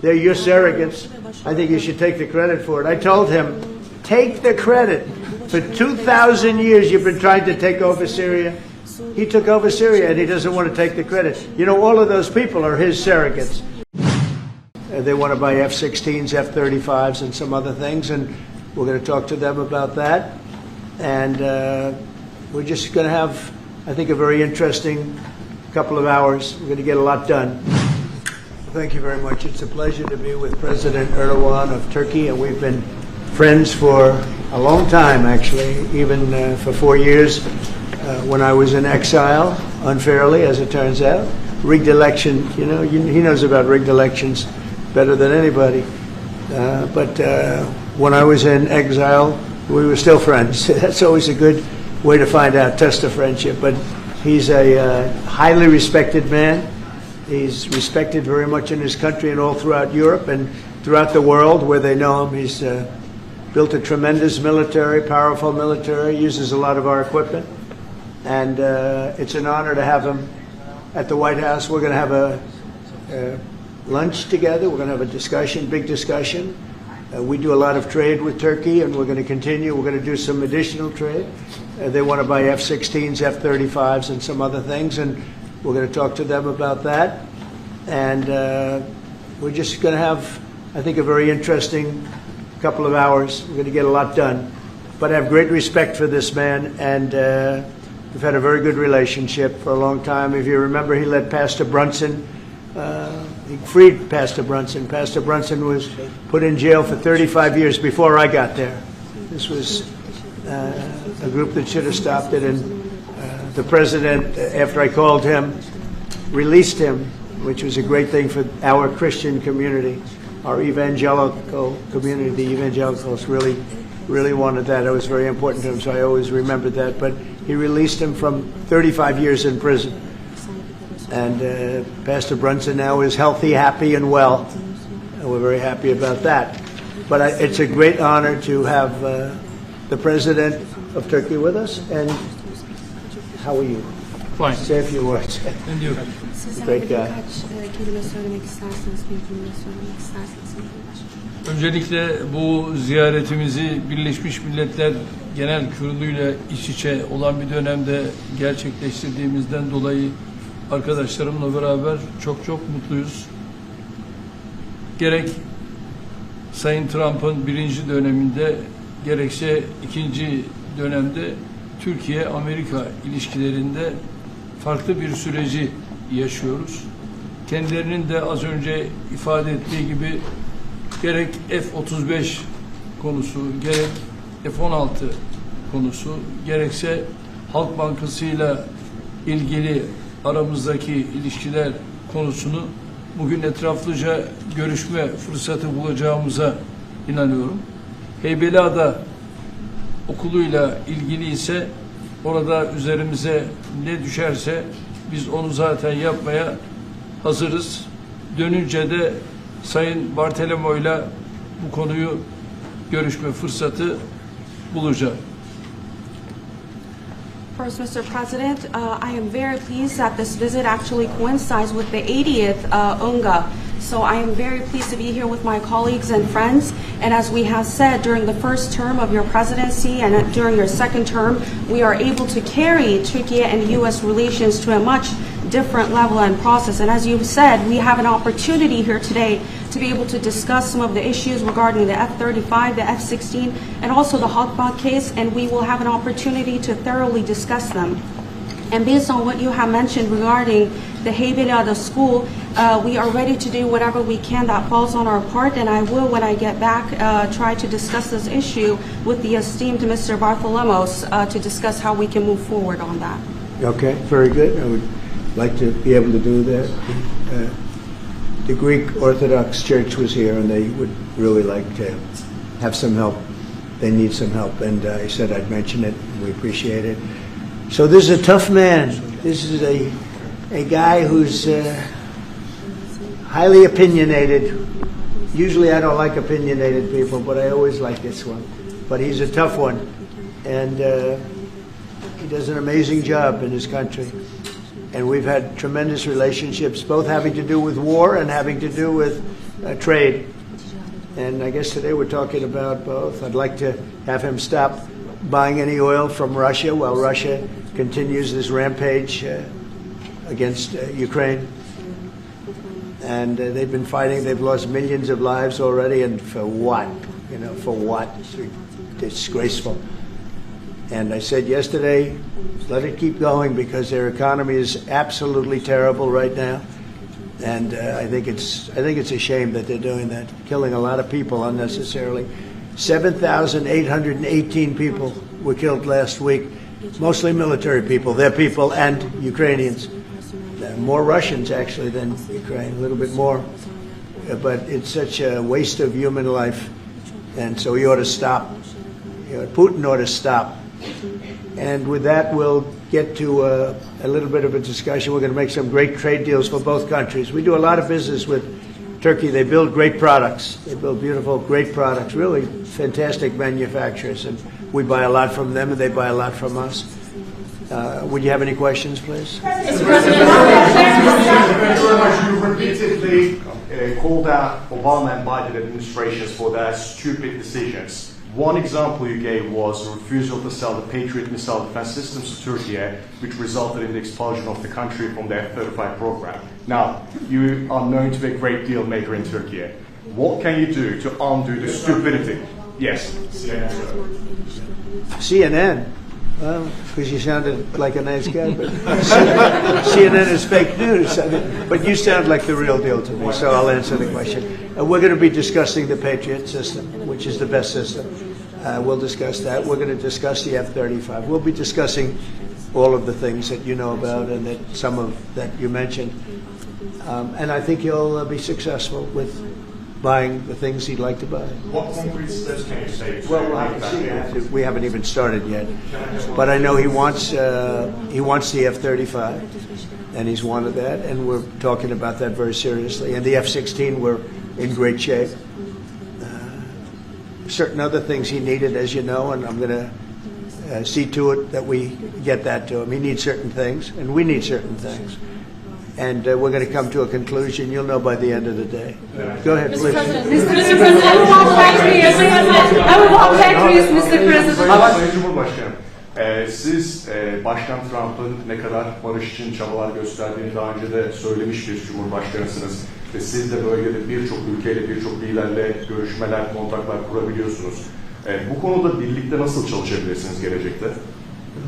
They're your surrogates. I think you should take the credit for it. I told him, take the credit. For 2,000 years you've been trying to take over Syria. He took over Syria and he doesn't want to take the credit. You know, all of those people are his surrogates. They want to buy F-16s, F-35s, and some other things, and we're going to talk to them about that. And we're just going to have, I think, a very interesting couple of hours. We're going to get a lot done. Thank you very much. It's a pleasure to be with President Erdogan of Turkey, and we've been friends for a long time, actually, even for 4 years when I was in exile, unfairly, as it turns out. Rigged election, you know, he knows about rigged elections better than anybody. But when I was in exile, we were still friends. That's always a good way to find out, test of friendship. But he's a highly respected man. He's respected very much in his country and all throughout Europe and throughout the world where they know him. He's built a tremendous military, powerful military, uses a lot of our equipment. And it's an honor to have him at the White House. We're going to have a lunch together. We're going to have a discussion, big discussion. We do a lot of trade with Turkey, and we're going to continue. We're going to do some additional trade. They want to buy F-16s, F-35s, and some other things, and we're going to talk to them about that. And we're just going to have, I think, a very interesting couple of hours. We're going to get a lot done. But I have great respect for this man, and we've had a very good relationship for a long time. If you remember, he led Pastor Brunson. He freed Pastor Brunson. Pastor Brunson was put in jail for 35 years before I got there. This was a group that should have stopped it, and the president, after I called him, released him, which was a great thing for our Christian community, our evangelical community. The evangelicals really wanted that. It was very important to him, so I always remembered that. But he released him from 35 years in prison. And Pastor Brunson now is healthy, happy, and well. And we're very happy about that. But it's a great honor to have the President of Turkey with us. And how are you? Fine. Say a few words. And you? Great guy. Öncelikle bu ziyaretimizi Birleşmiş Milletler Genel Kurulu'yla iç içe olan bir dönemde gerçekleştirdiğimizden dolayı arkadaşlarımla beraber çok mutluyuz. Gerek Sayın Trump'ın birinci döneminde gerekse ikinci dönemde Türkiye-Amerika ilişkilerinde farklı bir süreci yaşıyoruz. Kendilerinin de az önce ifade ettiği gibi gerek F-35 konusu, gerek F-16 konusu, gerekse Halk Bankası'yla ilgili aramızdaki ilişkiler konusunu bugün etraflıca görüşme fırsatı bulacağımıza inanıyorum. Heybeliada okuluyla ilgili ise orada üzerimize ne düşerse biz onu zaten yapmaya hazırız. Dönünce de Sayın Bartolomeo'yla bu konuyu görüşme fırsatı bulacağım. First, Mr. President, I am very pleased that this visit actually coincides with the 80th UNGA. So I am very pleased to be here with my colleagues and friends. And as we have said, during the first term of your presidency and during your second term, we are able to carry Turkey and U.S. relations to a much different level and process. And as you've said, we have an opportunity here today to be able to discuss some of the issues regarding the F-35, the F-16, and also the Halkbank case, and we will have an opportunity to thoroughly discuss them. And based on what you have mentioned regarding the Heybeliada school, we are ready to do whatever we can that falls on our part, and I will, when I get back, try to discuss this issue with the esteemed Mr. Bartholomos to discuss how we can move forward on that. Okay, very good. I would like to be able to do that. The Greek Orthodox Church was here, and they would really like to have some help. They need some help, and I said I'd mention it, and we appreciate it. So this is a tough man. This is a guy who's highly opinionated. Usually I don't like opinionated people, but I always like this one. But he's a tough one, and he does an amazing job in his country. And we've had tremendous relationships, both having to do with war and having to do with trade. And I guess today we're talking about both. I'd like to have him stop buying any oil from Russia while Russia continues this rampage against Ukraine. And they've been fighting. They've lost millions of lives already. And for what? You know, for what? It's disgraceful. And I said yesterday, let it keep going because their economy is absolutely terrible right now. And I think it's a shame that they're doing that, killing a lot of people unnecessarily. 7,818 people were killed last week, mostly military people, their people, and Ukrainians. More Russians, actually, than Ukraine, a little bit more. But it's such a waste of human life, and so he ought to stop. Putin ought to stop. And with that, we'll get to a little bit of a discussion. We're going to make some great trade deals for both countries. We do a lot of business with Turkey. They build great products. They build beautiful, great products, really fantastic manufacturers. And we buy a lot from them, and they buy a lot from us. Would you have any questions, please? Thank you very much. You repeatedly called out Obama and Biden administrations for their stupid decisions. One example you gave was the refusal to sell the Patriot missile defense systems to Turkey, which resulted in the expulsion of the country from the F-35 program. Now, you are known to be a great deal maker in Turkey. What can you do to undo the stupidity? Yes, CNN. CNN? Well, because you sounded like a nice guy, but CNN is fake news. I mean, but you sound like the real deal to me, so I'll answer the question. We're going to be discussing the Patriot system, which is the best system. We'll discuss that. We're going to discuss the F-35. We'll be discussing all of the things that you know about and that some of that you mentioned. And I think he'll be successful with buying the things he'd like to buy. What concrete steps can you say? Well, we haven't even started yet, but I know he wants the F-35, and he's wanted that, and we're talking about that very seriously. And the F-16, we're in great shape. Certain other things he needed, as you know, and I'm going to see to it that we get that to him. He needs certain things, and we need certain things. And we're going to come to a conclusion. You'll know by the end of the day. Go ahead, please. Mr. President, I will walk factories, Mr. President. Cumhurbaşkanım, siz Başkan Trump'ın ne kadar barış için çabalar gösterdiğini daha önce de söylemiş bir Cumhurbaşkanısınız. Ve siz de bölgede birçok ülkeyle, birçok liderle görüşmeler, kontaklar kurabiliyorsunuz. Bu konuda birlikte nasıl çalışabilirsiniz gelecekte?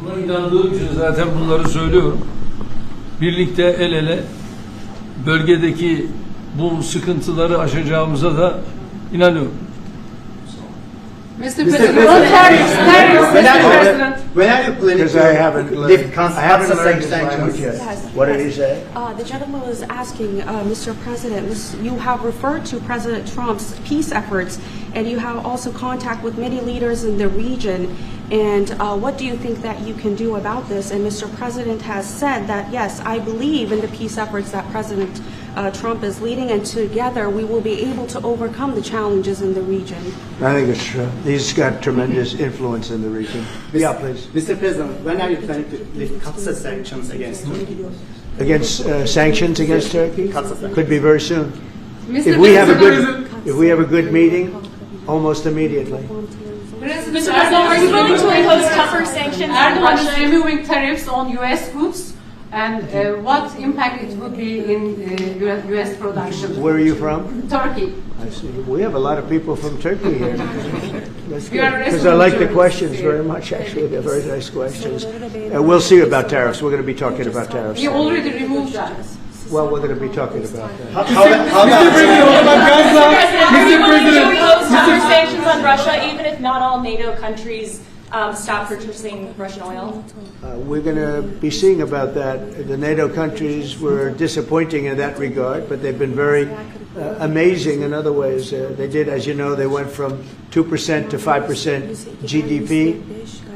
Buna inandığım için zaten bunları söylüyorum. Birlikte el ele bölgedeki bu sıkıntıları aşacağımıza da inanıyorum. Mr. President, tariffs, Mr. President. When are you planning Because I haven't lift learned sanctions? yet. What did he say? The gentleman was asking, Mr. President, you have referred to President Trump's peace efforts, and you have also contact with many leaders in the region. And what do you think that you can do about this? And Mr. President has said that, yes, I believe in the peace efforts that President Trump is leading, and together we will be able to overcome the challenges in the region. I think it's true. He's got tremendous influence in the region. Yeah, please. Mr. President, when are you planning to lift Qatar sanctions against Turkey? Against sanctions against Turkey? Qatar. Could be very soon. Mr. If we have a good meeting, almost immediately. Mr. President, are you willing to impose tougher sanctions on Erdogan is Russia? removing tariffs on U.S. goods, and what impact it would be in U.S. production? Where are you from? Turkey. I see. We have a lot of people from Turkey here. That's We are good. Because I like the responsible. questions very much, actually. They're very nice questions. We'll see about tariffs. We're going to be talking about tariffs. We already removed that. Well, we're going to be talking about that. Mr. President, are you willing to impose tougher sanctions on Russia, even if not all NATO countries stop purchasing Russian oil? We're going to be seeing about that. The NATO countries were disappointing in that regard, but they've been very amazing in other ways. They did, as you know, they went from 2% to 5% GDP,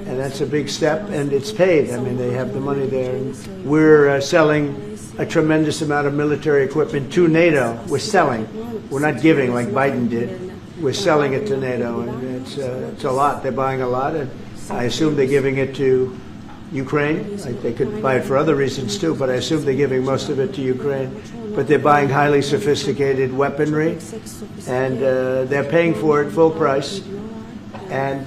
and that's a big step, and it's paid. I mean, they have the money there. And we're selling a tremendous amount of military equipment to NATO. We're selling. We're not giving like Biden did. We're selling it to NATO, and it's a lot. They're buying a lot, and I assume they're giving it to Ukraine. They could buy it for other reasons too, but I assume they're giving most of it to Ukraine. but they're buying highly sophisticated weaponry, and they're paying for it full price. And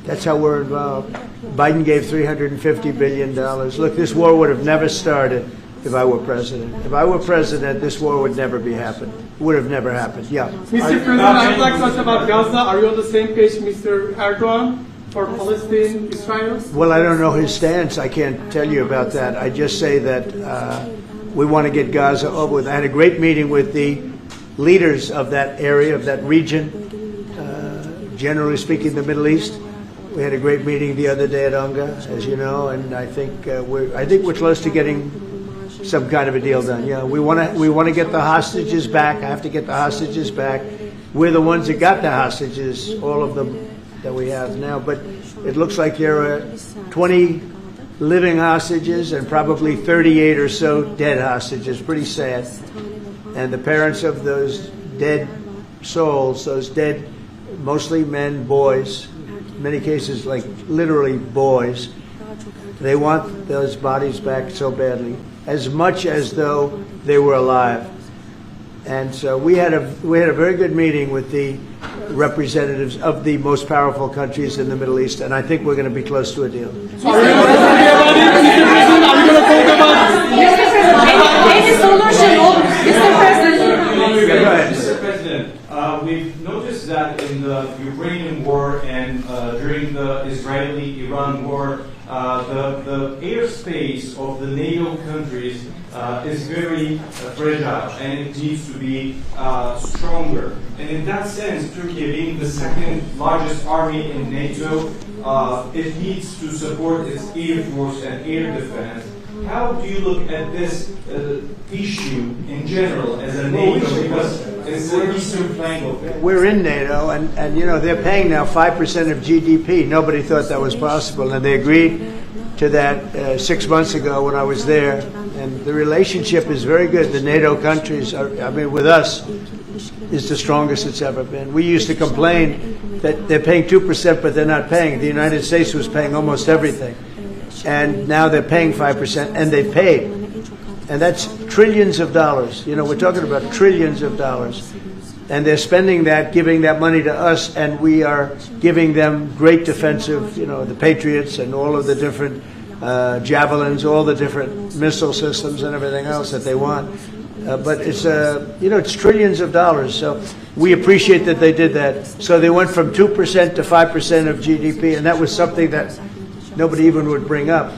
that's how we're involved. Biden gave $350 billion. Look, this war would have never started if I were president. If I were president, this war would never be happened. Would have never happened. Yeah. Mr. President, I'd like to ask about Gaza. Are you on the same page, Mr. Erdogan, for Palestine, Israel? Well, I don't know his stance. I can't tell you about that. I just say that we want to get Gaza over with. I had a great meeting with the leaders of that area, of that region, generally speaking, the Middle East. We had a great meeting the other day at UNGA, as you know, and I think we're close to getting some kind of a deal done. Yeah, we want to get the hostages back. I have to get the hostages back. We're the ones that got the hostages, all of them that we have now. But it looks like there are 20 living hostages and probably 38 or so dead hostages. Pretty sad. And the parents of those dead souls, those dead, mostly men, boys, in many cases like literally boys, they want those bodies back so badly, as much as though they were alive. And so we had a very good meeting with the representatives of the most powerful countries in the Middle East, and I think we're going to be close to a deal. Mr. President, we've noticed that in the Ukrainian war and during the Israeli-Iran war, the airspace of the NATO countries is very fragile, and it needs to be stronger. And in that sense, Turkey being the second largest army in NATO, it needs to support its air force and air defense. How do you look at this issue in general as a NATO? Because it's the eastern flank of it. We're in NATO, and you know, they're paying now 5% of GDP. Nobody thought that was possible, and they agreed to that 6 months ago when I was there. And the relationship is very good. The NATO countries, with us, is the strongest it's ever been. We used to complain that they're paying 2%, but they're not paying. The United States was paying almost everything. And now they're paying 5%, and they paid. And that's trillions of dollars. You know, we're talking about trillions of dollars. And they're spending that, giving that money to us, and we are giving them great defensive, you know, the Patriots and all of the different javelins, all the different missile systems and everything else that they want. But it's, it's trillions of dollars. So we appreciate that they did that. So they went from 2% to 5% of GDP, and that was something that nobody even would bring up.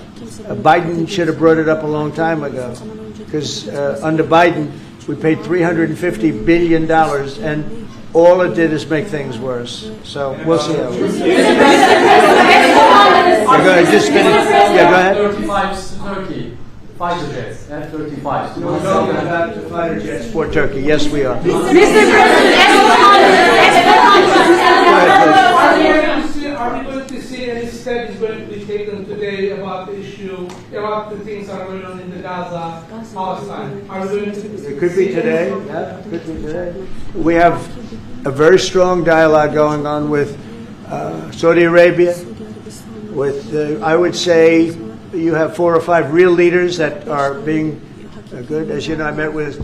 Biden should have brought it up a long time ago, because under Biden, we paid $350 billion, and all it did is make things worse. So we'll see how it goes. Go ahead, just finish. Yeah, go ahead. F-35s to Turkey. Fighter jets, F-35s. We're talking about the fighter jets for Turkey. Yes, we are. Are we going to see any steps going to be taken today about the issue, about the things that are going on in the Gaza, Palestine? Are we going to? It could be today. Yeah, it could be today. We have a very strong dialogue going on with Saudi Arabia. With, I would say, you have 4 or 5 real leaders that are being good. As you know, I met with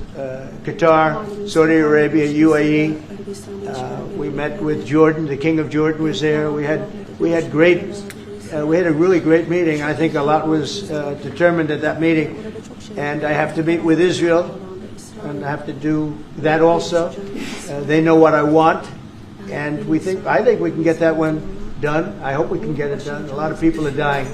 Qatar, Saudi Arabia, UAE. We met with Jordan. The King of Jordan was there. We had a really great meeting. I think a lot was determined at that meeting. And I have to meet with Israel, and I have to do that also. They know what I want, and I think we can get that one done. I hope we can get it done. A lot of people are dying.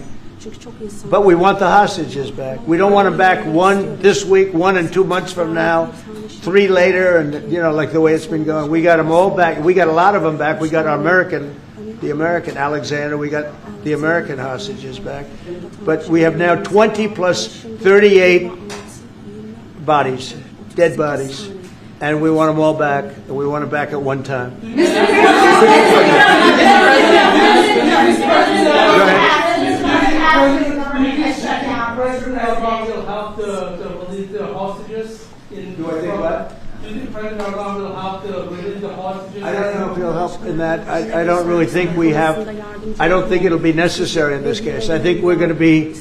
But we want the hostages back. We don't want them back 1 this week, 1 and 2 months from now, 3 later, and like the way it's been going. We got them all back. We got a lot of them back. We got the American Alexander. We got the American hostages back. But we have now 20 plus 38 bodies, dead bodies, and we want them all back. And we want them back at one time. Go ahead. President Erdogan will help to release the hostages? Do I think what? Do you think President Erdogan will help to release the hostages? I don't know if he'll help in that. I don't really think we have. I don't think it'll be necessary in this case. I think we're going to be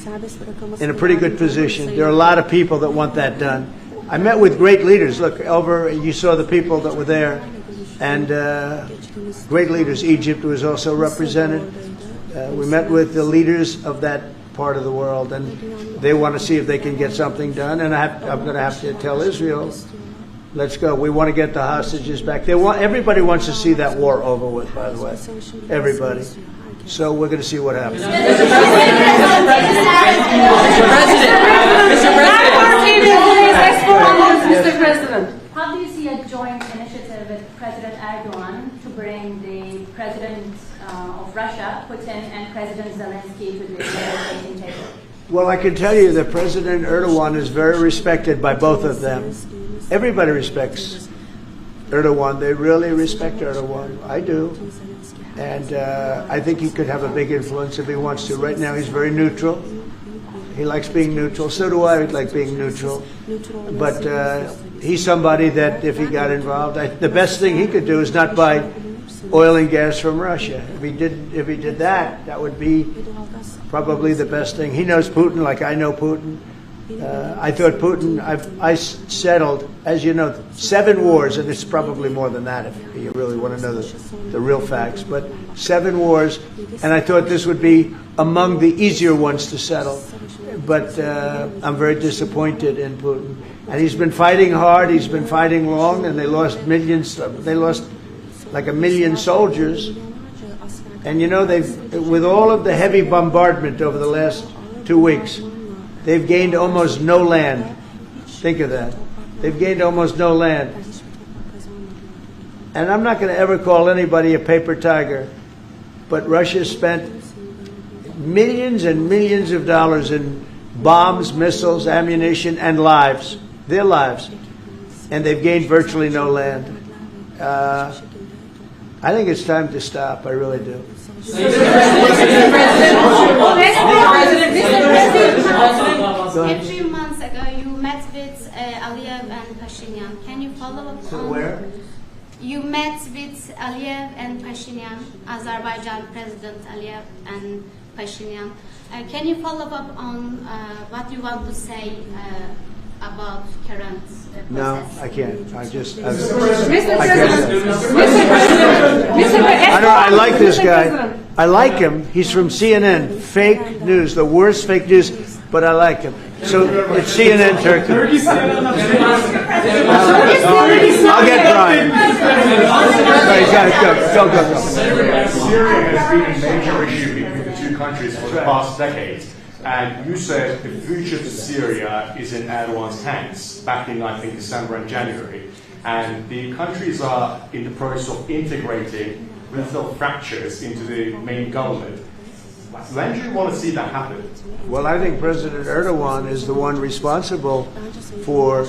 in a pretty good position. There are a lot of people that want that done. I met with great leaders. Look, you saw the people that were there, and great leaders. Egypt was also represented. We met with the leaders of that part of the world, and they want to see if they can get something done. And I'm going to have to tell Israel, let's go. We want to get the hostages back. Everybody wants to see that war over with, by the way. Everybody. So we're going to see what happens. Mr. President. How do you see a joint initiative with President Erdogan to bring the President of Russia, Putin, and President Zelensky to the negotiating table? Well, I can tell you that President Erdogan is very respected by both of them. Everybody respects Erdogan. They really respect Erdogan. I do. And I think he could have a big influence if he wants to. Right now, he's very neutral. He likes being neutral. So do I like being neutral. But he's somebody that if he got involved, the best thing he could do is not buy oil and gas from Russia. If he did that, that would be probably the best thing. He knows Putin like I know Putin. I thought Putin, I settled, as you know, 7 wars, and it's probably more than that if you really want to know the real facts, but 7 wars, and I thought this would be among the easier ones to settle. But I'm very disappointed in Putin. And he's been fighting hard, he's been fighting long, and they lost like 1 million soldiers. And you know, with all of the heavy bombardment over the last 2 weeks, they've gained almost no land. Think of that. They've gained almost no land. And I'm not going to ever call anybody a paper tiger, but Russia spent millions and millions of dollars in bombs, missiles, ammunition, and lives, their lives. And they've gained virtually no land. I think it's time to stop. I really do. A few months ago, you met with Aliyev and Pashinyan. Can you follow up on where? You met with Aliyev and Pashinyan, Azerbaijan President Aliyev and Pashinyan. Can you follow up on what you want to say about current process? No, I can't. I just... I like this guy. I like him. He's from CNN. Fake news. The worst fake news, but I like him. So it's CNN Turkey. I'll get Brian. Go. Syria has been a major issue between the two countries for the past decade. And you said the future of Syria is in Erdogan's hands back in, I think, December and January. And the countries are in the process of integrating little fractures into the main government. When do you want to see that happen? Well, I think President Erdogan is the one responsible for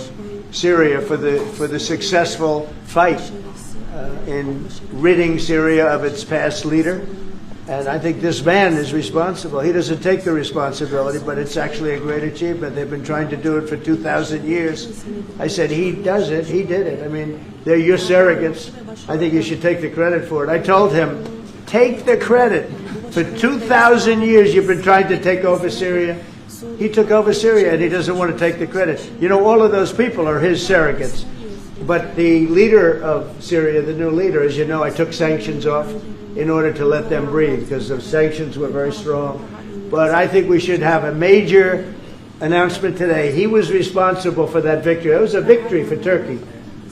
Syria, for the successful fight in ridding Syria of its past leader. And I think this man is responsible. He doesn't take the responsibility, but it's actually a great achievement. They've been trying to do it for 2,000 years. I said, he does it. He did it. I mean, they're your surrogates. I think you should take the credit for it. I told him, take the credit. For 2,000 years, you've been trying to take over Syria. He took over Syria, and he doesn't want to take the credit. You know, all of those people are his surrogates. But the leader of Syria, the new leader, as you know, I took sanctions off in order to let them breathe because the sanctions were very strong. But I think we should have a major announcement today. He was responsible for that victory. It was a victory for Turkey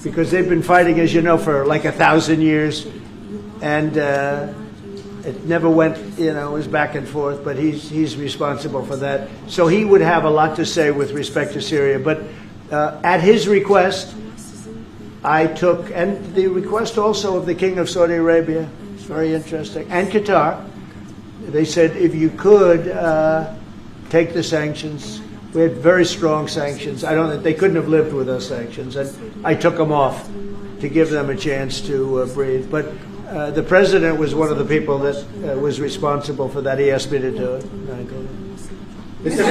because they've been fighting, as you know, for like 1,000 years. And it never went, you know, it was back and forth, but he's responsible for that. So he would have a lot to say with respect to Syria. But at his request, I took, and the request also of the King of Saudi Arabia, it's very interesting, and Qatar, they said if you could take the sanctions. We had very strong sanctions. They couldn't have lived with those sanctions, and I took them off to give them a chance to breathe. But the president was one of the people that was responsible for that. He asked me to do it. Mr.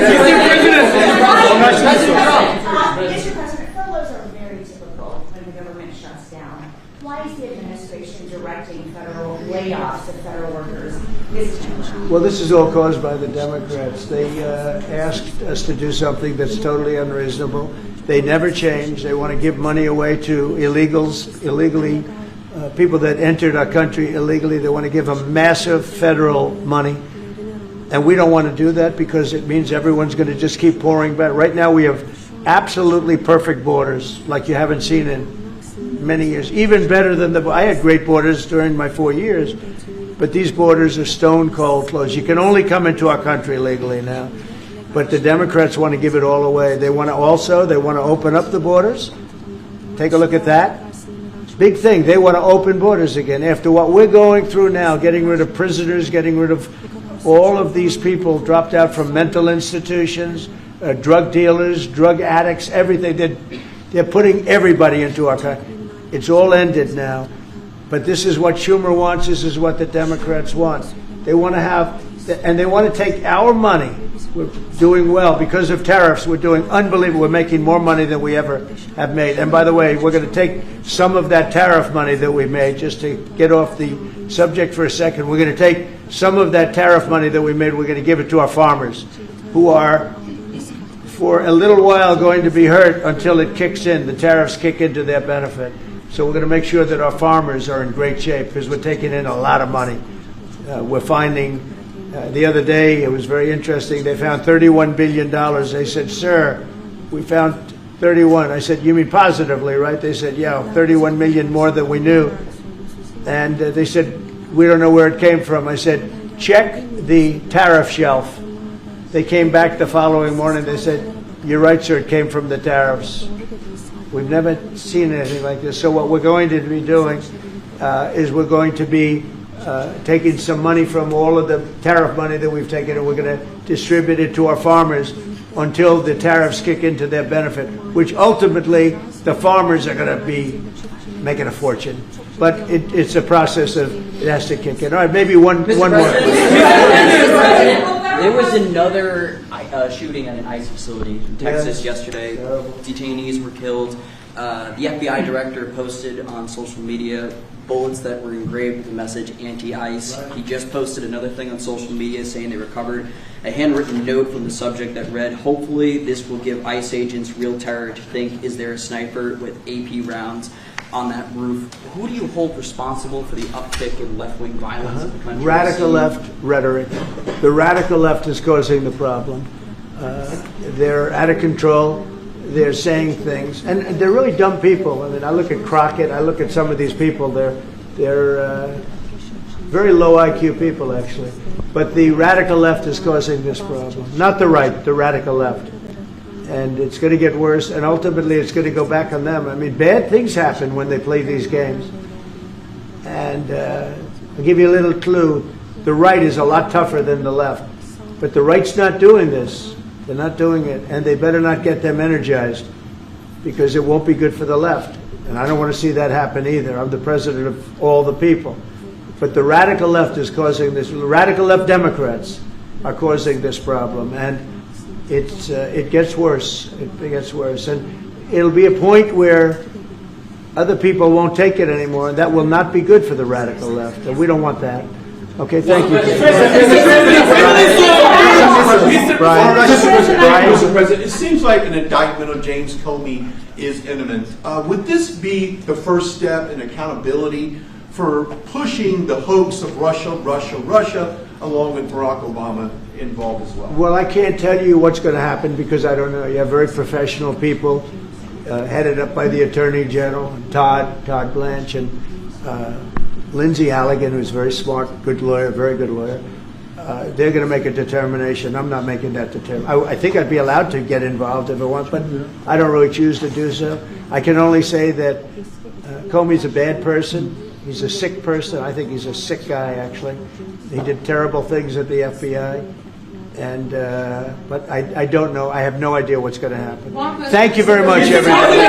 President, furloughs are very typical when the government shuts down. Why is the administration directing federal layoffs of federal workers this time? Well, this is all caused by the Democrats. They asked us to do something that's totally unreasonable. They never change. They want to give money away to illegally, people that entered our country illegally. They want to give them massive federal money. And we don't want to do that because it means everyone's going to just keep pouring back. Right now we have absolutely perfect borders like you haven't seen in many years. Even better than I had great borders during my 4 years, but these borders are stone cold closed. You can only come into our country legally now. But the Democrats want to give it all away. They want to open up the borders. Take a look at that. Big thing. They want to open borders again. After what we're going through now, getting rid of prisoners, getting rid of all of these people dropped out from mental institutions, drug dealers, drug addicts, everything. They're putting everybody into our country. It's all ended now. But this is what Schumer wants. This is what the Democrats want. They want to have, and they want to take our money. We're doing well because of tariffs. We're doing unbelievable. We're making more money than we ever have made. And by the way, we're going to take some of that tariff money that we made, just to get off the subject for a second. We're going to take some of that tariff money that we made. We're going to give it to our farmers, who are, for a little while, going to be hurt until it kicks in. The tariffs kick into their benefit. So we're going to make sure that our farmers are in great shape because we're taking in a lot of money. We're finding. The other day, it was very interesting. They found $31 billion. They said, "Sir, we found 31." I said, "You mean positively, right?" They said, "Yeah, 31 million more than we knew." And they said, "We don't know where it came from." I said, "Check the tariff shelf." They came back the following morning. They said, "You're right, sir. It came from the tariffs." We've never seen anything like this. So what we're going to be doing is we're going to be taking some money from all of the tariff money that we've taken, and we're going to distribute it to our farmers until the tariffs kick into their benefit, which ultimately the farmers are going to be making a fortune. But it's a process of, it has to kick in. All right, maybe one more. There was another shooting at an ICE facility in Texas yesterday. Detainees were killed. The FBI director posted on social media bullets that were engraved with the message anti-ICE. He just posted another thing on social media saying they recovered a handwritten note from the subject that read, "Hopefully this will give ICE agents real terror to think, is there a sniper with AP rounds on that roof?" Who do you hold responsible for the uptick in left-wing violence in the country? Radical left rhetoric. The radical left is causing the problem. They're out of control. They're saying things, and they're really dumb people. I mean, I look at Crockett. I look at some of these people. They're very low IQ people, actually. But the radical left is causing this problem, not the right, the radical left. And it's going to get worse, and ultimately it's going to go back on them. I mean, bad things happen when they play these games. And I'll give you a little clue. The right is a lot tougher than the left. But the right's not doing this. They're not doing it, and they better not get them energized because it won't be good for the left. And I don't want to see that happen either. I'm the president of all the people. But the radical left is causing this. The radical left Democrats are causing this problem, and it gets worse. It gets worse. And it'll be a point where other people won't take it anymore, and that will not be good for the radical left, and we don't want that. Okay, thank you. Mr. President, it seems like an indictment on James Comey is imminent. Would this be the first step in accountability for pushing the hoax of Russia, along with Barack Obama involved as well? Well, I can't tell you what's going to happen because I don't know. You have very professional people headed up by the Attorney General, Todd Blanche, and Lindsay Halligan, who's very smart, good lawyer, very good lawyer. They're going to make a determination. I'm not making that determination. I think I'd be allowed to get involved if I want, but I don't really choose to do so. I can only say that Comey's a bad person. He's a sick person. I think he's a sick guy, actually. He did terrible things at the FBI. And but I don't know. I have no idea what's going to happen. Thank you very much, everybody.